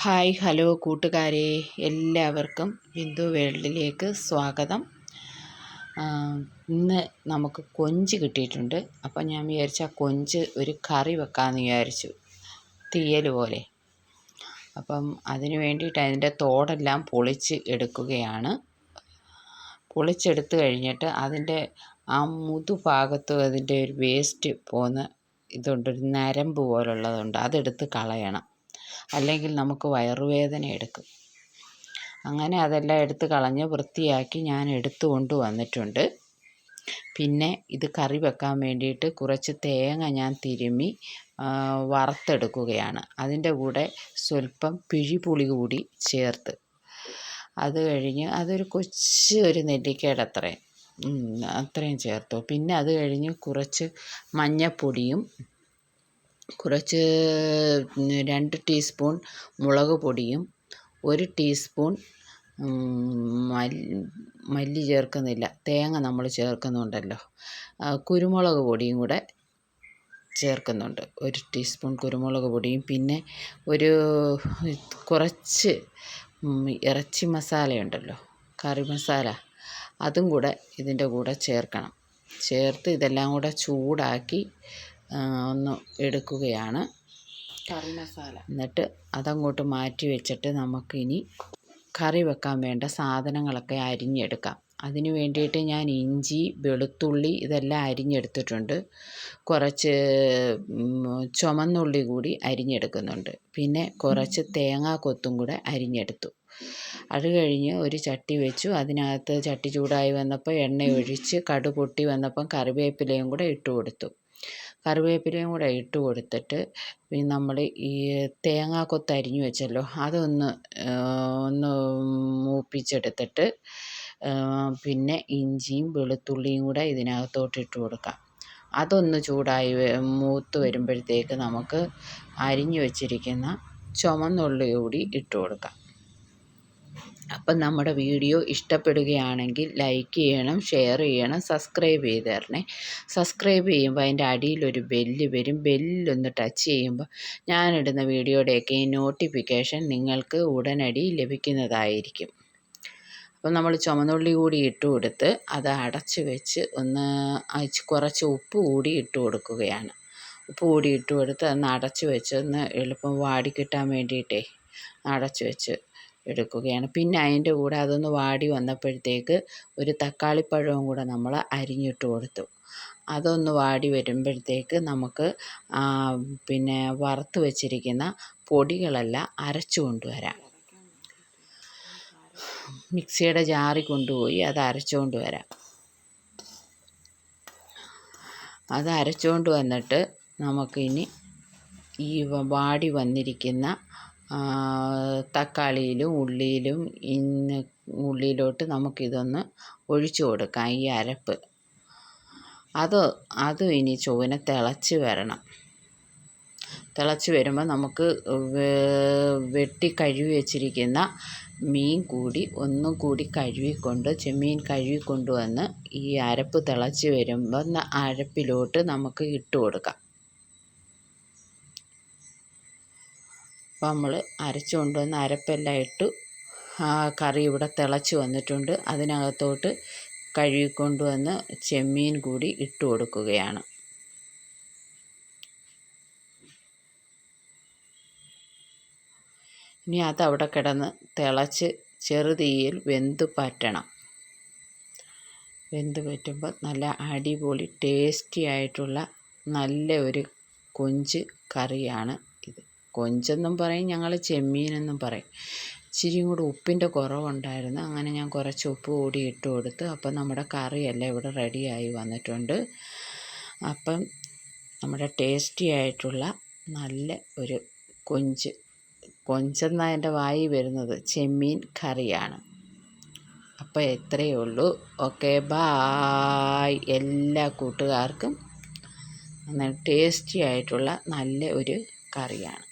Hi hello കൂട്ടുകാരെ, എല്ലാവർക്കും ബിന്ദു വേൾഡിലേക്ക് സ്വാഗതം. ഇന്ന് നമുക്ക് കൊഞ്ച് കിട്ടിയിട്ടുണ്ട്. അപ്പം ഞാൻ വിചാരിച്ച കൊഞ്ച് ഒരു കറി വെക്കാമെന്ന് വിചാരിച്ചു, തീയൽ പോലെ. അപ്പം അതിന് വേണ്ടിയിട്ട് അതിൻ്റെ തോടെല്ലാം പൊളിച്ച് എടുക്കുകയാണ്. പൊളിച്ചെടുത്ത് കഴിഞ്ഞിട്ട് അതിൻ്റെ ആ മുതുഭാഗത്ത് അതിൻ്റെ ഒരു വേസ്റ്റ് പോകുന്ന ഇതുണ്ട്, ഒരു നരമ്പ് പോലുള്ളതുണ്ട്, അതെടുത്ത് കളയണം. അല്ലെങ്കിൽ നമുക്ക് വയറുവേദന എടുക്കും. അങ്ങനെ അതെല്ലാം എടുത്ത് കളഞ്ഞ് വൃത്തിയാക്കി ഞാൻ എടുത്തു കൊണ്ട് വന്നിട്ടുണ്ട്. പിന്നെ ഇത് കറി വെക്കാൻ വേണ്ടിയിട്ട് കുറച്ച് തേങ്ങ ഞാൻ തിരുമ്മി വറുത്തെടുക്കുകയാണ്. അതിൻ്റെ കൂടെ സ്വല്പം പിഴിപുളി കൂടി ചേർത്ത്, അത് കഴിഞ്ഞ് അതൊരു ഒരു നെല്ലിക്കയുടെ അത്രയും ചേർത്തു. പിന്നെ അത് കഴിഞ്ഞ് കുറച്ച് മഞ്ഞൾപ്പൊടിയും കുറച്ച് 2 ടീസ്പൂൺ മുളക് പൊടിയും 1 ടീസ്പൂൺ മല്ലി ചേർക്കുന്നില്ല, തേങ്ങ നമ്മൾ ചേർക്കുന്നുണ്ടല്ലോ, കുരുമുളക് പൊടിയും കൂടെ ചേർക്കുന്നുണ്ട്. 1 ടീസ്പൂൺ കുരുമുളക് പൊടിയും പിന്നെ കുറച്ച് ഇറച്ചി മസാലയുണ്ടല്ലോ, കറി മസാല, അതും കൂടെ ഇതിൻ്റെ കൂടെ ചേർക്കണം. ചേർത്ത് ഇതെല്ലാം കൂടെ ചൂടാക്കി ഒന്ന് എടുക്കുകയാണ് കറി മസാല. എന്നിട്ട് അതങ്ങോട്ട് മാറ്റി വെച്ചിട്ട് നമുക്കിനി കറി വെക്കാൻ വേണ്ട സാധനങ്ങളൊക്കെ അരിഞ്ഞെടുക്കാം. അതിന് വേണ്ടിയിട്ട് ഞാൻ ഇഞ്ചി, വെളുത്തുള്ളി ഇതെല്ലാം അരിഞ്ഞെടുത്തിട്ടുണ്ട്. കുറച്ച് ചുമന്നുള്ളി കൂടി അരിഞ്ഞെടുക്കുന്നുണ്ട്. പിന്നെ കുറച്ച് തേങ്ങാക്കൊത്തും കൂടെ അരിഞ്ഞെടുത്തു. അത് കഴിഞ്ഞ് ഒരു ചട്ടി വെച്ചു. അതിനകത്ത് ചട്ടി ചൂടായി വന്നപ്പോൾ എണ്ണ ഒഴിച്ച് കടുക് പൊട്ടി വന്നപ്പം കറിവേപ്പിലയും കൂടെ ഇട്ട് കൊടുത്തു. കറിവേപ്പിലയും കൂടെ ഇട്ട് കൊടുത്തിട്ട് പിന്നെ നമ്മൾ ഈ തേങ്ങാക്കൊത്ത് അരിഞ്ഞു വെച്ചല്ലോ, അതൊന്ന് മൂപ്പിച്ചെടുത്തിട്ട് പിന്നെ ഇഞ്ചിയും വെളുത്തുള്ളിയും കൂടെ ഇതിനകത്തോട്ട് ഇട്ട് കൊടുക്കാം. അതൊന്ന് ചൂടായി മൂത്ത് വരുമ്പോഴത്തേക്ക് നമുക്ക് അരിഞ്ഞു വച്ചിരിക്കുന്ന ചുമന്നുള്ളി കൂടി ഇട്ട് കൊടുക്കാം. അപ്പം നമ്മുടെ വീഡിയോ ഇഷ്ടപ്പെടുകയാണെങ്കിൽ ലൈക്ക് ചെയ്യണം, ഷെയർ ചെയ്യണം, സബ്സ്ക്രൈബ് ചെയ്ത് തരണേ. സബ്സ്ക്രൈബ് ചെയ്യുമ്പോൾ അതിൻ്റെ അടിയിലൊരു ബെല്ല് വരും. ബെല്ലൊന്ന് ടച്ച് ചെയ്യുമ്പോൾ ഞാനിടുന്ന വീഡിയോയുടെയൊക്കെ നോട്ടിഫിക്കേഷൻ നിങ്ങൾക്ക് ഉടനടി ലഭിക്കുന്നതായിരിക്കും. അപ്പം നമ്മൾ ചുമന്നുള്ളി കൂടി ഇട്ട് കൊടുത്ത് അത് അടച്ച് വെച്ച് കുറച്ച് ഉപ്പ് കൂടി ഇട്ട് കൊടുക്കുകയാണ്. ഉപ്പ് കൂടി ഇട്ട് കൊടുത്ത് ഒന്ന് അടച്ച് വെച്ച് ഒന്ന് എളുപ്പം വാടിക്കിട്ടാൻ വേണ്ടിയിട്ടേ അടച്ച് വെച്ച് എടുക്കുകയാണ്. പിന്നെ അതിൻ്റെ കൂടെ അതൊന്ന് വാടി വന്നപ്പോഴത്തേക്ക് ഒരു തക്കാളിപ്പഴവും കൂടെ നമ്മൾ അരിഞ്ഞിട്ട് കൊടുത്തു. അതൊന്ന് വാടി വരുമ്പോഴത്തേക്ക് നമുക്ക് പിന്നെ വറുത്ത് വെച്ചിരിക്കുന്ന പൊടികളെല്ലാം അരച്ചു കൊണ്ടുവരാം. മിക്സിയുടെ ജാറിൽ കൊണ്ടുപോയി അത് അരച്ചുകൊണ്ട് വരാം. അത് അരച്ചുകൊണ്ട് വന്നിട്ട് നമുക്കിനി ഈ വാടി വന്നിരിക്കുന്ന തക്കാളിയിലും ഉള്ളിയിലോട്ട് നമുക്കിതൊന്ന് ഒഴിച്ചു കൊടുക്കാം. ഈ അരപ്പ് അതും ഇനി ചുവനെ തിളച്ച് വരണം. തിളച്ച് വരുമ്പോൾ നമുക്ക് വെട്ടി കഴുകി വെച്ചിരിക്കുന്ന മീൻ കൂടി ഒന്നും കൂടി ചെമ്മീൻ കഴുകി കൊണ്ടുവന്ന് ഈ അരപ്പ് തിളച്ച് വരുമ്പോൾ അരപ്പിലോട്ട് നമുക്ക് ഇട്ട് കൊടുക്കാം. അപ്പോൾ നമ്മൾ അരച്ചു കൊണ്ടുവന്ന് അരപ്പെല്ലാം ഇട്ടു. കറി ഇവിടെ തിളച്ച് വന്നിട്ടുണ്ട്. അതിനകത്തോട്ട് കഴുകിക്കൊണ്ടുവന്ന് ചെമ്മീൻ കൂടി ഇട്ട് കൊടുക്കുകയാണ്. ഇനി അതവിടെ കിടന്ന് തിളച്ച് ചെറുതീയിൽ വെന്ത് പറ്റുമ്പോൾ നല്ല അടിപൊളി ടേസ്റ്റി ആയിട്ടുള്ള നല്ല ഒരു കൊഞ്ച് കറിയാണ് ഇത്. കൊഞ്ചെന്നും പറയും, ഞങ്ങൾ ചെമ്മീനെന്നും പറയും. ഇച്ചിരിയും കൂടി ഉപ്പിൻ്റെ കുറവുണ്ടായിരുന്നു. അങ്ങനെ ഞാൻ കുറച്ച് ഉപ്പ് കൂടി ഇട്ട് കൊടുത്ത്. അപ്പം നമ്മുടെ കറിയെല്ലാം ഇവിടെ റെഡിയായി വന്നിട്ടുണ്ട്. അപ്പം നമ്മുടെ ടേസ്റ്റി ആയിട്ടുള്ള നല്ല ഒരു കൊഞ്ചെന്നാണ് എൻ്റെ വായിൽ വരുന്നത്, ചെമ്മീൻ കറിയാണ്. അപ്പോൾ എത്രയേ ഉള്ളൂ. Okay, bye. എല്ലാ കൂട്ടുകാർക്കും ടേസ്റ്റി ആയിട്ടുള്ള നല്ല ഒരു കറിയാണ്.